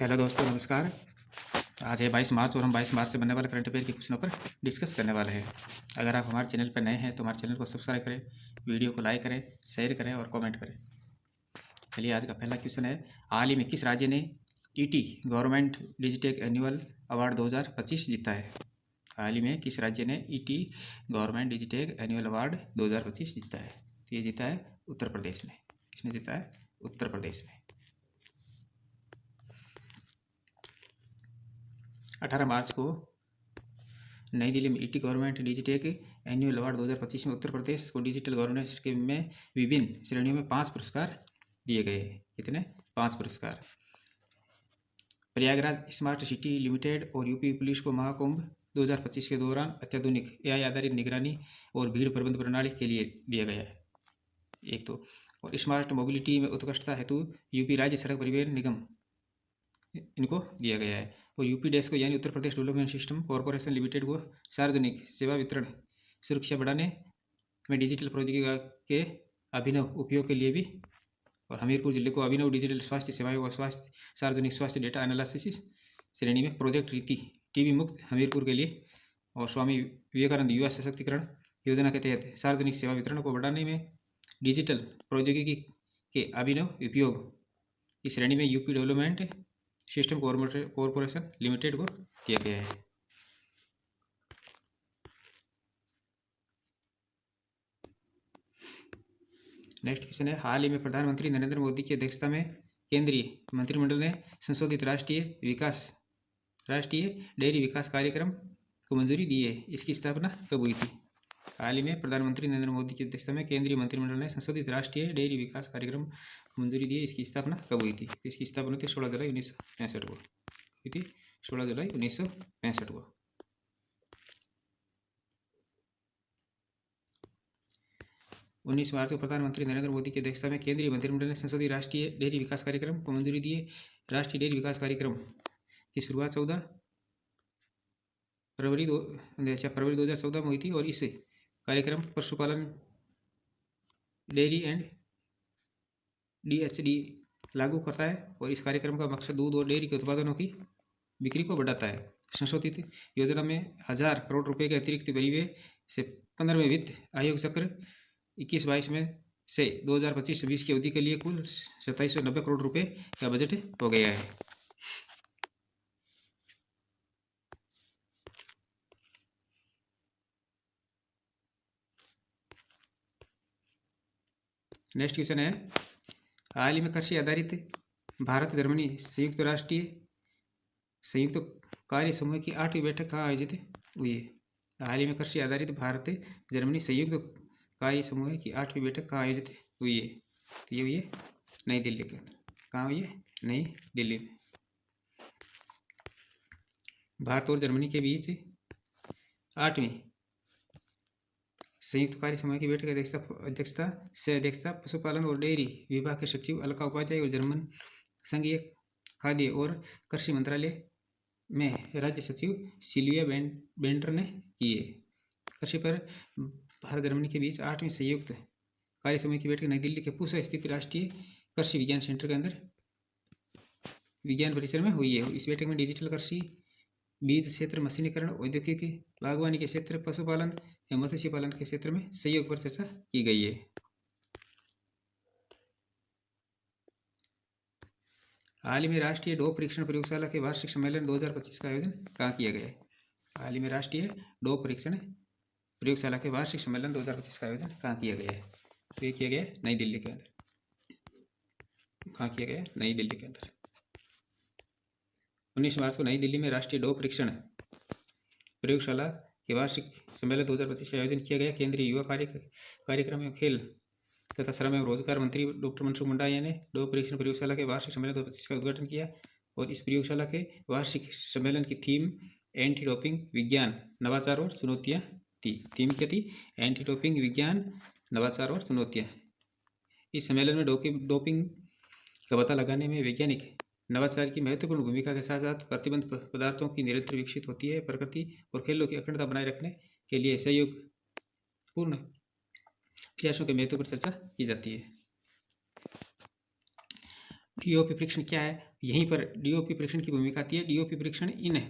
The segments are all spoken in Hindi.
हेलो दोस्तों, नमस्कार। आज है 22 मार्च और हम 22 मार्च से बनने वाले करंट अफेयर के क्वेश्चनों पर डिस्कस करने वाले हैं। अगर आप हमारे चैनल पर नए हैं तो हमारे चैनल को सब्सक्राइब करें, वीडियो को लाइक करें, शेयर करें और कमेंट करें। चलिए, आज का पहला क्वेश्चन है, हाल ही में किस राज्य ने ET government Digitek annual award 2025 जीता है? हाल ही में किस राज्य ने ET government Digitek annual award 2025 जीता है? तो ये जीता है उत्तर प्रदेश ने। किसने जीता है? उत्तर प्रदेश ने। 18 मार्च को नई दिल्ली में ET government Digitek annual award 2025 में उत्तर प्रदेश को डिजिटल गवर्नेंस के में विभिन्न श्रेणियों में 5 पुरस्कार दिए गए। कितने? 5 पुरस्कार। प्रयागराज स्मार्ट सिटी लिमिटेड और यूपी पुलिस को महाकुंभ 2025 के दौरान अत्याधुनिक एआई आधारित निगरानी और भीड़ प्रबंधन प्रणाली के लिए दिया गया है। एक तो और स्मार्ट मोबिलिटी में उत्कृष्टता हेतु यूपी राज्य सड़क परिवहन निगम इनको दिया गया है। और यूपी डैश को यानी Uttar Pradesh development system corporation limited को सार्वजनिक सेवा वितरण सुरक्षा बढ़ाने में डिजिटल प्रौद्योगिकी के अभिनव उपयोग के लिए भी, और हमीरपुर जिले को अभिनव डिजिटल स्वास्थ्य सेवाएं व स्वास्थ्य सार्वजनिक स्वास्थ्य डेटा एनालिसिस श्रेणी में प्रोजेक्ट रीति टीबी मुक्त हमीरपुर के लिए, और स्वामी विवेकानंद युवा सशक्तिकरण योजना के तहत सार्वजनिक सेवा वितरण को बढ़ाने में डिजिटल प्रौद्योगिकी के अभिनव उपयोग की श्रेणी में UP development system corporation limited को दिया गया है। नेक्स्ट क्वेश्चन है, हाल ही में प्रधानमंत्री नरेंद्र मोदी की अध्यक्षता में केंद्रीय मंत्रिमंडल ने संशोधित राष्ट्रीय डेयरी विकास कार्यक्रम को मंजूरी दी है। इसकी स्थापना कब हुई थी? हाल ही में प्रधानमंत्री नरेंद्र मोदी की अध्यक्षता में केंद्रीय मंत्रिमंडल ने संशोधित राष्ट्रीय डेयरी विकास कार्यक्रम को मंजूरी दी है। इसकी स्थापना कब हुई थी? इसकी स्थापना थी 16 जुलाई 1965 को हुई थी। 16 जुलाई 1965 को। 19 मार्च को प्रधानमंत्री नरेंद्र मोदी की अध्यक्षता में केंद्रीय मंत्रिमंडल ने संशोधित राष्ट्रीय डेयरी विकास कार्यक्रम को मंजूरी दी है। राष्ट्रीय डेयरी विकास कार्यक्रम की शुरुआत 14 फरवरी 2014 में हुई थी, और इस कार्यक्रम पशुपालन, डेयरी एंड DHD लागू करता है, और इस कार्यक्रम का मकसद दूध और डेयरी के उत्पादनों की बिक्री को बढ़ाता है। संशोधित योजना में 1000 करोड़ रुपए के अतिरिक्त व्यय से 15वें वित्त आयोग चक्र 21-22 में से 2025-26 की अवधि के लिए कुल 2790 करोड़ रुपए का बजट हो गया है। नेक्स्ट क्वेश्चन है, हाल ही में कृषि आधारित भारत जर्मनी संयुक्त कार्य समूह की 8वीं बैठक कहाँ आयोजित हुई है? हाल ही में कृषि आधारित भारत जर्मनी संयुक्त कार्य समूह की 8वीं बैठक कहाँ आयोजित हुई है? तो ये हुई है नई दिल्ली के अंदर। कहाँ हुई है? नई दिल्ली में। भारत और जर्मनी के बीच 8वीं संयुक्त कार्य समूह की बैठक अध्यक्षता पशुपालन और डेयरी विभाग के सचिव अलका उपाध्याय और जर्मन संघीय खाद्य और कृषि मंत्रालय में राज्य सचिव सिल्विया बेंडर ने की है। कृषि पर भारत जर्मनी के बीच 8वीं संयुक्त कार्य समूह की बैठक नई दिल्ली के पूसा स्थित राष्ट्रीय कृषि विज्ञान सेंटर के अंदर विज्ञान परिसर में हुई है। इस बैठक में डिजिटल कृषि, बीज क्षेत्र, मशीनीकरण, औद्योगिकी, बागवानी के क्षेत्र, पशुपालन एवं मत्स्य पालन के क्षेत्र में सहयोग पर चर्चा की गई है। हाल ही में राष्ट्रीय डॉग परीक्षण प्रयोगशाला के वार्षिक सम्मेलन 2025 का आयोजन कहाँ किया गया है? हाल ही में राष्ट्रीय डॉग परीक्षण प्रयोगशाला के वार्षिक सम्मेलन 2025 का आयोजन कहाँ किया गया है? तो ये किया गया है नई दिल्ली के अंदर। कहाँ किया गया है? नई दिल्ली के अंदर। 19 मार्च को नई दिल्ली में राष्ट्रीय डॉग परीक्षण प्रयोगशाला के वार्षिक सम्मेलन 2025 का आयोजन किया गया। केंद्रीय युवा कार्यक्रम एवं खेल तथा श्रम एवं रोजगार मंत्री डॉक्टर मनसुख मंडाविया ने डॉग परीक्षण प्रयोगशाला के वार्षिक सम्मेलन 2025 का उद्घाटन किया, और इस प्रयोगशाला के वार्षिक सम्मेलन की थीम एंटी डोपिंग विज्ञान, नवाचार और चुनौतियाँ थी। थीम क्या थी? एंटी डोपिंग विज्ञान, नवाचार और चुनौतियाँ। इस सम्मेलन में डोपिंग का पता लगाने में वैज्ञानिक नवाचार की महत्वपूर्ण भूमिका के साथ साथ प्रतिबंध पदार्थों की निरंतर विकसित होती है। प्रकृति और खेलों की अखंडता बनाए रखने के लिए सहयोगपूर्ण प्रयासों के महत्व पर चर्चा की जाती है। डीओपी परीक्षण क्या है? यहीं पर डीओपी परीक्षण की भूमिका आती है। डीओपी परीक्षण इन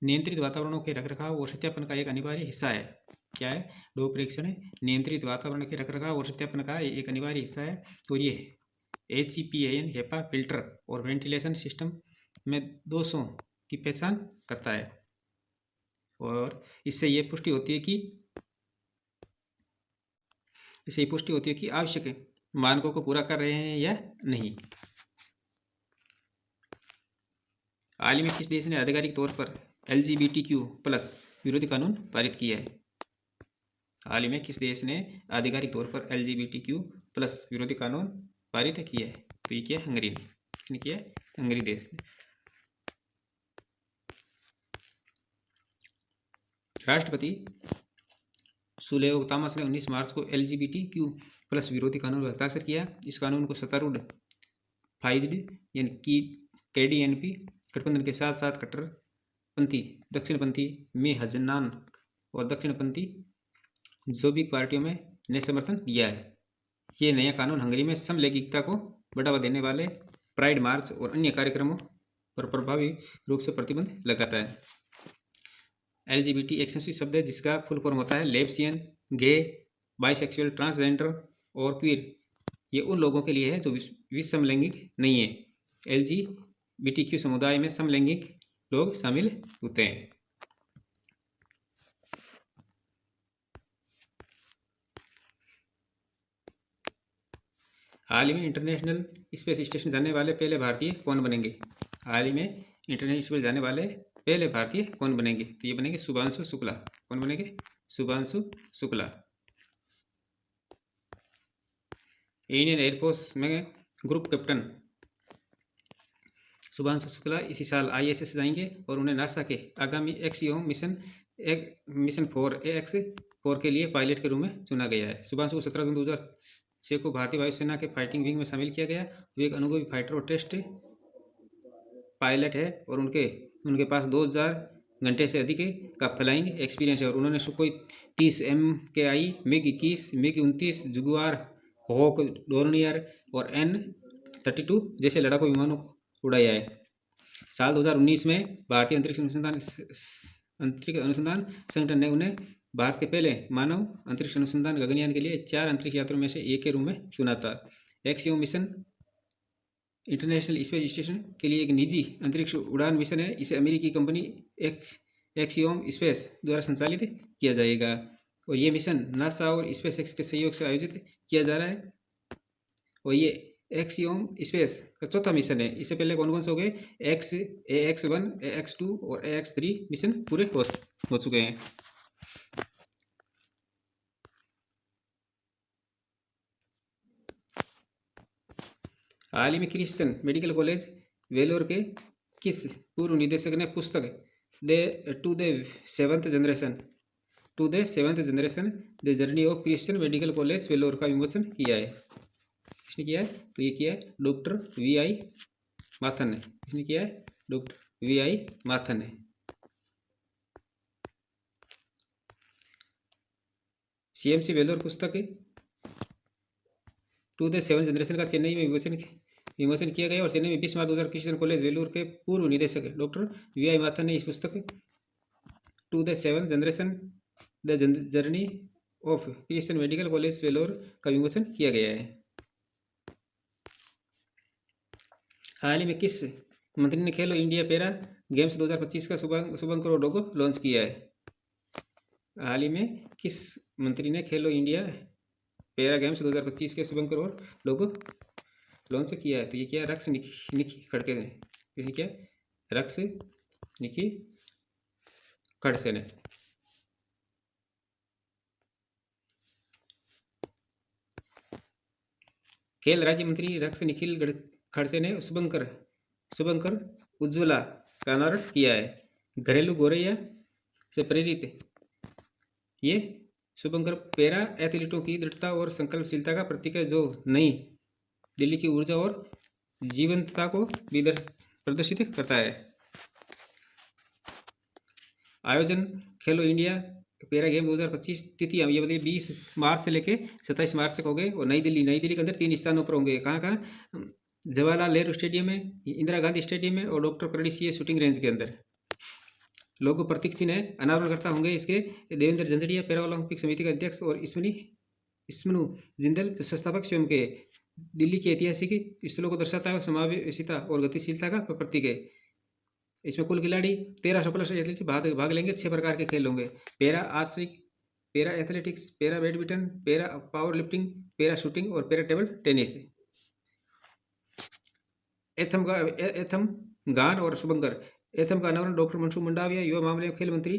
नियंत्रित वातावरणों के रखरखाव और सत्यापन का एक अनिवार्य हिस्सा है। क्या है? डीओपी परीक्षण नियंत्रित वातावरण के रखरखाव और सत्यापन का एक अनिवार्य हिस्सा है। तो ये HEPA हेपा फिल्टर और वेंटिलेशन सिस्टम में दोषों की पहचान करता है और इससे ये पुष्टि होती है कि आवश्यक मानकों को पूरा कर रहे हैं या नहीं। हाल ही में किस देश ने आधिकारिक तौर पर LGBTQ+ विरोधी कानून पारित किया है? हाल ही में किस देश ने आधिकारिक तौर पर LGBTQ+ विरोधी कानून पारित किया है? तो ये किया हंगरी ने। किसने किया? हंगरी देश ने। राष्ट्रपति सुलेव तामस ने 19 मार्च को LGBTQ+ विरोधी कानून पर हस्ताक्षर किया। इस कानून को सत्तारूढ़ फाइज्ड यानी कि KDNP गठबंधन के साथ साथ कट्टरपंथी दक्षिणपंथी मेहजनान और दक्षिणपंथी जोबिक पार्टियों में ने समर्थन दिया है। ये नया कानून हंगरी में समलैंगिकता को बढ़ावा देने वाले प्राइड मार्च और अन्य कार्यक्रमों पर प्रभावी रूप से प्रतिबंध लगाता है। LGBT एक संस्कृत शब्द है जिसका फुल फॉर्म होता है लेस्बियन, गे, बाइसेक्सुअल, ट्रांसजेंडर और क्वीर। ये उन लोगों के लिए है जो विसमलैंगिक नहीं है। LGBTQ समुदाय में समलैंगिक लोग शामिल होते हैं। हाल ही में इंटरनेशनल स्पेस स्टेशन जाने वाले पहले भारतीय कौन बनेंगे? हाल ही में इंटरनेशनल स्पेस जाने वाले पहले भारतीय कौन बनेंगे? तो ये बनेंगे शुभांशु शुक्ला। कौन बनेंगे? शुभांशु शुक्ला। इंडियन एयरफोर्स में ग्रुप कैप्टन शुभांशु शुक्ला इसी साल ISS जाएंगे और उन्हें नासा के आगामी एक्सियोम मिशन 4AX4 के लिए पायलट के रूप में चुना गया है। शुभांशु को 17 जून 2006 को भारतीय वायुसेना के फाइटिंग विंग में शामिल किया गया। वो एक अनुभवी फाइटर और टेस्ट पायलट है और उनके पास 2000 घंटे से अधिक का फ्लाइंग एक्सपीरियंस है और उन्होंने Sukhoi 30 MKI, MiG-21, MiG-29, Jaguar, Hawk, Dornier और N-32 जैसे लड़ाकू विमानों को उड़ाया है। साल 2019 में भारतीय अंतरिक्ष अनुसंधान संगठन ने उन्हें भारत के पहले मानव अंतरिक्ष अनुसंधान गगनयान के लिए 4 अंतरिक्ष यात्रियों में से एक के रूप में चुना था। Axiom mission international space station के लिए एक निजी अंतरिक्ष उड़ान मिशन है। इसे अमेरिकी कंपनी एक्सियोम स्पेस द्वारा संचालित किया जाएगा और ये मिशन नासा और स्पेस एक्स के सहयोग से आयोजित किया जा रहा है और ये एक्सियोम स्पेस का चौथा मिशन है। इससे पहले कौन कौन से हो गए? AX1, AX2 और AX3 मिशन पूरे हो चुके हैं। हाल ही में क्रिश्चियन मेडिकल कॉलेज वेलोर के किस पूर्व निदेशक ने पुस्तक to the seventh generation the journey of Christian Medical College Vellore का विमोचन किया है? किसने किया है? तो ये किया है डॉक्टर VI माथन ने। किसने किया है? डॉक्टर VI माथन ने। CMC वेलोर पुस्तक टू द सेवन जनरेशन का चेन्नई में विमोचन किया गया और चेन्नई में 20 मार्च 2000 क्रिश्चियन कॉलेज वेलूर के पूर्व निदेशक डॉक्टर VI माथन ने इस पुस्तक to the seven generation the journey of Christian Medical College Vellore का विमोचन किया गया है। हाल ही में किस मंत्री ने खेलो इंडिया पैरा गेम्स 2025 का शुभंकर लोगो लॉन्च किया है? हाल ही में किस मंत्री ने खेलो इंडिया पैरा गेम्स 2025 के शुभंकर और लोगो लॉन्च किया है? तो ये क्या? रक्स निकी खड़के ने। किसने किया? रक्स निकी खड़से ने। खेल राज्य मंत्री रक्स निखिल खड़से ने शुभंकर उज्ज्वला का अनावरण किया है। घरेलू गोरैया से प्रेरित ये शुभंकर पैरा एथलीटों की दृढ़ता और संकल्पशीलता का प्रतीक है जो नई दिल्ली की ऊर्जा और जीवंतता को भी प्रदर्शित करता है। आयोजन खेलो इंडिया पैरा गेम 2025 तिथियां ये बताइए 20 मार्च से लेके 27 मार्च तक हो गए और नई दिल्ली के अंदर 3 स्थानों पर होंगे। कहाँ? जवाहरलाल नेहरू स्टेडियम में, इंदिरा गांधी स्टेडियम में और doctor Karni Singh shooting range के अंदर। लोगो प्रतीक चिन्ह है। अनावरणकर्ता होंगे इसके देवेंद्र झंझड़िया, पैरा ओलंपिक समिति के अध्यक्ष, और इसमनु जिंदल जो संस्थापक स्वयं के। दिल्ली की ऐतिहासिक स्थलों को दर्शाता है, समावेशिता और गतिशीलता का प्रतीक है। इसमें कुल खिलाड़ी 1300+ एथलीट भाग लेंगे। 6 प्रकार के खेल होंगे: para archery, para athletics, para badminton, para power lifting, para shooting और पैरा टेबल टेनिस। एथम गान और शुभंकर। एथम का अनावरण डॉक्टर मनसुख मंडाविया, युवा मामले और खेल मंत्री।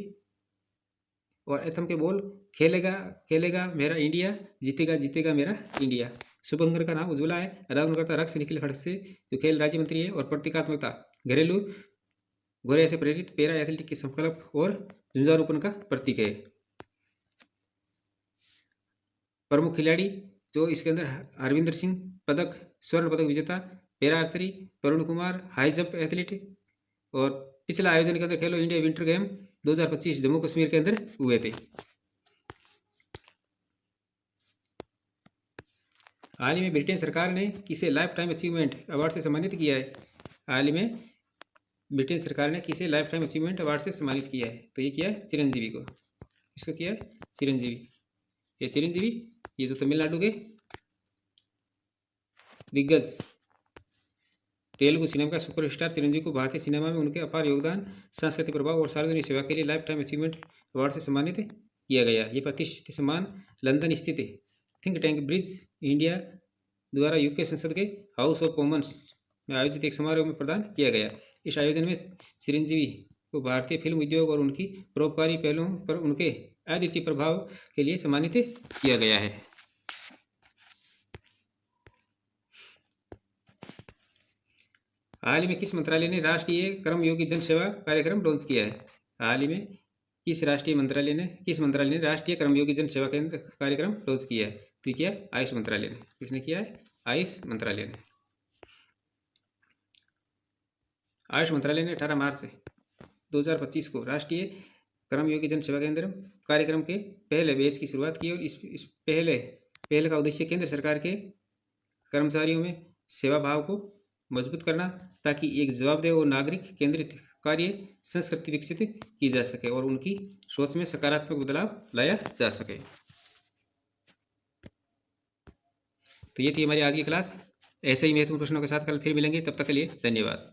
और एथम के बोल: खेलेगा मेरा इंडिया, जीतेगा जीतेगा मेरा इंडिया। शुभंकर का नाम उज्ज्वला है। अनावरणकर्ता रक्स निखिल खड़से जो खेल राज्य मंत्री है। और प्रतीकात्मकता: घरेलू घोड़े से प्रेरित पैरा एथलेटिक के संकल्प और झुंझारूपन का प्रतीक है। प्रमुख खिलाड़ी जो इसके अंदर: हरविंदर सिंह पदक, स्वर्ण पदक विजेता। Para archery Varun Kumar, high jump athlete. और पिछला आयोजन के अंदर खेलो India winter game 2025 Jammu Kashmir के अंदर हुए थे। हाल ही में ब्रिटेन सरकार ने किसे लाइफ टाइम अचीवमेंट अवार्ड से सम्मानित किया है? हाल ही में ब्रिटेन सरकार ने किसे लाइफ टाइम अचीवमेंट अवार्ड से सम्मानित किया है? तो ये किया है चिरंजीवी को। इसको किया है चिरंजीवी। ये चिरंजीवी, ये जो तमिलनाडु के दिग्गज तेलुगु सिनेमा का सुपरस्टार चिरंजीवी को भारतीय सिनेमा में उनके अपार योगदान, सांस्कृतिक प्रभाव और सार्वजनिक सेवा के लिए लाइफ टाइम अचीवमेंट अवार्ड से सम्मानित किया गया। ये प्रतिष्ठित सम्मान लंदन स्थित थिंक टैंक ब्रिज इंडिया द्वारा यूके संसद के हाउस ऑफ कॉमन्स में आयोजित एक समारोह में प्रदान किया गया। इस आयोजन में चिरंजीवी को भारतीय फिल्म उद्योग और उनकी परोपकारी पहलुओं पर उनके अद्वितीय प्रभाव के लिए सम्मानित किया गया है। हाल ही में किस मंत्रालय ने राष्ट्रीय कर्मयोगी जन सेवा कार्यक्रम लॉन्च किया है? हाल ही में किस मंत्रालय ने राष्ट्रीय कर्मयोगी जन सेवा केंद्र कार्यक्रम लॉन्च किया है? तो क्या आयुष मंत्रालय ने। किसने किया है? आयुष मंत्रालय ने। आयुष मंत्रालय ने 18 मार्च 2025 को राष्ट्रीय कर्मयोगी जन सेवा केंद्र कार्यक्रम के पहले बैच की शुरुआत की। और इस पहले का उद्देश्य केंद्र सरकार के कर्मचारियों में सेवा भाव को मजबूत करना, ताकि एक जवाबदेह और नागरिक केंद्रित कार्य संस्कृति विकसित की जा सके और उनकी सोच में सकारात्मक बदलाव लाया जा सके। तो ये थी हमारी आज की क्लास। ऐसे ही महत्वपूर्ण प्रश्नों के साथ कल फिर मिलेंगे। तब तक के लिए धन्यवाद।